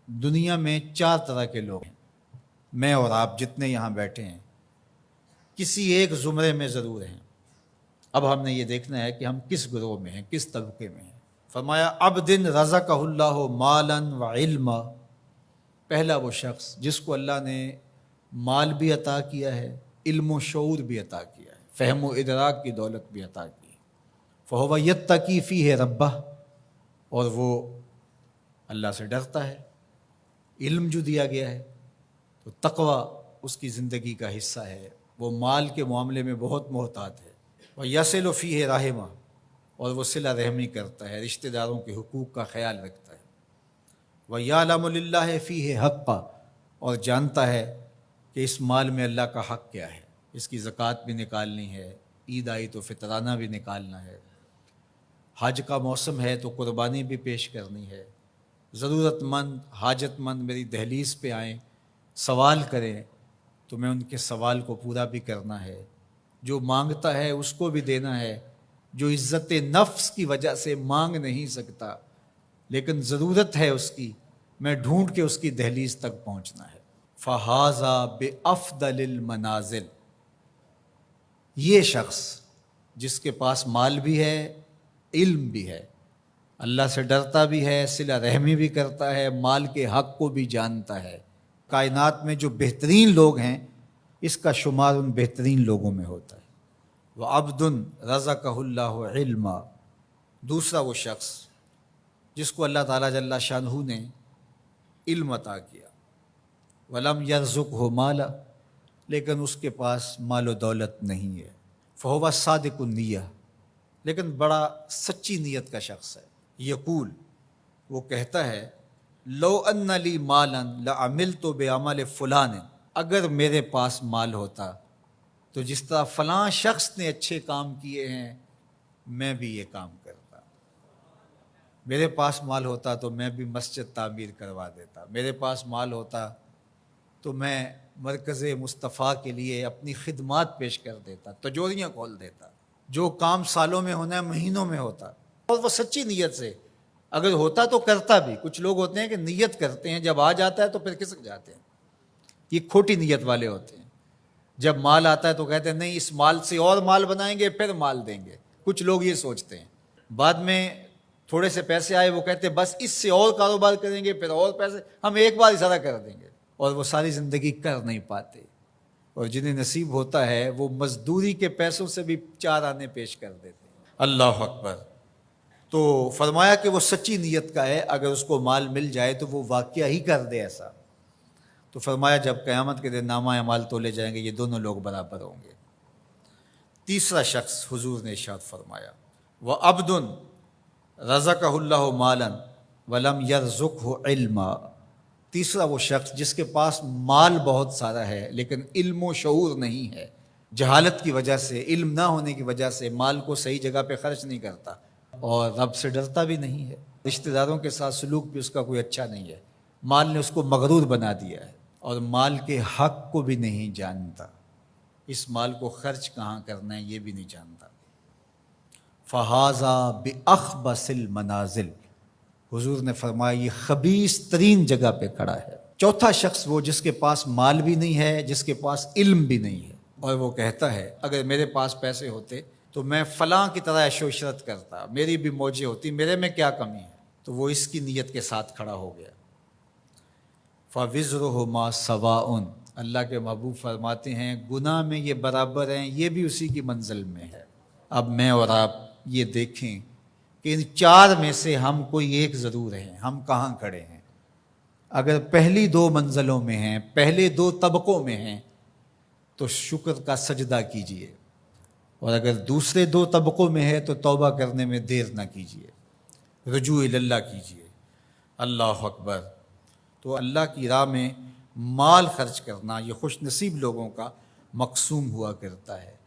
دنیا میں 4 طرح کے لوگ ہیں، میں اور آپ جتنے یہاں بیٹھے ہیں کسی ایک زمرے میں ضرور ہیں۔ اب ہم نے یہ دیکھنا ہے کہ ہم کس گروہ میں ہیں، کس طبقے میں ہیں۔ فرمایا عبد رزقہ اللہ مالا و علما، پہلا وہ شخص جس کو اللہ نے مال بھی عطا کیا ہے، علم و شعور بھی عطا کیا ہے، فہم و ادراک کی دولت بھی عطا کی ہے۔ فہو یتقی فیہ ربہ، اور وہ اللہ سے ڈرتا ہے۔ علم جو دیا گیا ہے تو تقوی اس کی زندگی کا حصہ ہے، وہ مال کے معاملے میں بہت محتاط ہے۔ وَيَصِلُ فِيهِ رَحِمَ، اور وہ صلہ رحمی کرتا ہے، رشتہ داروں کے حقوق کا خیال رکھتا ہے۔ وَيَعْلَمُ لِلَّهِ فِيهِ حَقًّا، اور جانتا ہے کہ اس مال میں اللہ کا حق کیا ہے، اس کی زکوٰۃ بھی نکالنی ہے، عید آئی تو فطرانہ بھی نکالنا ہے، حج کا موسم ہے تو قربانی بھی پیش کرنی ہے، ضرورت مند حاجت مند میری دہلیز پہ آئیں سوال کریں تو میں ان کے سوال کو پورا بھی کرنا ہے، جو مانگتا ہے اس کو بھی دینا ہے، جو عزت نفس کی وجہ سے مانگ نہیں سکتا لیکن ضرورت ہے اس کی، میں ڈھونڈ کے اس کی دہلیز تک پہنچنا ہے۔ فَهَذَا بِأَفْضَلِ الْمَنَازِلِ، یہ شخص جس کے پاس مال بھی ہے، علم بھی ہے، اللہ سے ڈرتا بھی ہے، صلہ رحمی بھی کرتا ہے، مال کے حق کو بھی جانتا ہے، کائنات میں جو بہترین لوگ ہیں اس کا شمار ان بہترین لوگوں میں ہوتا ہے۔ وَعَبْدٌ رَزَقَهُ اللَّهُ عِلْمًا، دوسرا وہ شخص جس کو اللہ تعالیٰ جل شانہ نے علم عطا کیا، وَلَمْ يَرْزُقْهُ مَالًا، لیکن اس کے پاس مال و دولت نہیں ہے، فَهُوَ صَادِقُ النِّیَّۃِ، لیکن بڑا سچی نیت کا شخص ہے۔ یقول، وہ کہتا ہے، لو ان لی مالا لعملت بعمل فلان، اگر میرے پاس مال ہوتا تو جس طرح فلاں شخص نے اچھے کام کیے ہیں میں بھی یہ کام کرتا، میرے پاس مال ہوتا تو میں بھی مسجد تعمیر کروا دیتا، میرے پاس مال ہوتا تو میں مرکز مصطفیٰ کے لیے اپنی خدمات پیش کر دیتا، تجوریاں کھول دیتا، جو کام سالوں میں ہونا ہے مہینوں میں ہوتا، اور وہ سچی نیت سے اگر ہوتا تو کرتا بھی۔ کچھ لوگ ہوتے ہیں کہ نیت کرتے ہیں، جب آ جاتا ہے تو پھر کھسک جاتے ہیں، یہ کھوٹی نیت والے ہوتے ہیں۔ جب مال آتا ہے تو کہتے ہیں نہیں اس مال سے اور مال بنائیں گے پھر مال دیں گے، کچھ لوگ یہ سوچتے ہیں۔ بعد میں تھوڑے سے پیسے آئے وہ کہتے ہیں بس اس سے اور کاروبار کریں گے، پھر اور پیسے ہم ایک بار اشارہ کر دیں گے، اور وہ ساری زندگی کر نہیں پاتے۔ اور جنہیں نصیب ہوتا ہے وہ مزدوری کے پیسوں سے بھی 4 آنے پیش کر دیتے ہیں۔ اللہ اکبر۔ تو فرمایا کہ وہ سچی نیت کا ہے، اگر اس کو مال مل جائے تو وہ واقعہ ہی کر دے ایسا۔ تو فرمایا جب قیامت کے دن نامہ اعمال تولے جائیں گے یہ دونوں لوگ برابر ہوں گے۔ تیسرا شخص حضور نے ارشاد فرمایا، وَعَبْدٌ رَزَقَهُ اللَّهُ مَالًا وَلَمْ يَرْزُقْهُ عِلْمًا، تیسرا وہ شخص جس کے پاس مال بہت سارا ہے لیکن علم و شعور نہیں ہے، جہالت کی وجہ سے، علم نہ ہونے کی وجہ سے مال کو صحیح جگہ پہ خرچ نہیں کرتا، اور رب سے ڈرتا بھی نہیں ہے، رشتہ داروں کے ساتھ سلوک بھی اس کا کوئی اچھا نہیں ہے، مال نے اس کو مغرور بنا دیا ہے، اور مال کے حق کو بھی نہیں جانتا، اس مال کو خرچ کہاں کرنا ہے یہ بھی نہیں جانتا۔ فَهَذَا بِأَخْبَثِ الْمَنَازِلِ، حضور نے فرمایا یہ خبیث ترین جگہ پہ کھڑا ہے۔ چوتھا شخص وہ جس کے پاس مال بھی نہیں ہے، جس کے پاس علم بھی نہیں ہے، اور وہ کہتا ہے اگر میرے پاس پیسے ہوتے تو میں فلاں کی طرح عیش و عشرت کرتا، میری بھی موجیں ہوتی، میرے میں کیا کمی ہے، تو وہ اس کی نیت کے ساتھ کھڑا ہو گیا۔ فَوِزْرُهُمَا سَوَاءٌ، اللہ کے محبوب فرماتے ہیں گناہ میں یہ برابر ہیں، یہ بھی اسی کی منزل میں ہے۔ اب میں اور آپ یہ دیکھیں کہ ان 4 میں سے ہم کوئی ایک ضرور ہیں، ہم کہاں کھڑے ہیں۔ اگر پہلی 2 منزلوں میں ہیں، پہلے 2 طبقوں میں ہیں تو شکر کا سجدہ کیجئے، اور اگر دوسرے 2 طبقوں میں ہے تو توبہ کرنے میں دیر نہ کیجیے، رجوع اللہ کیجیے۔ اللہ اکبر۔ تو اللہ کی راہ میں مال خرچ کرنا یہ خوش نصیب لوگوں کا مقسوم ہوا کرتا ہے۔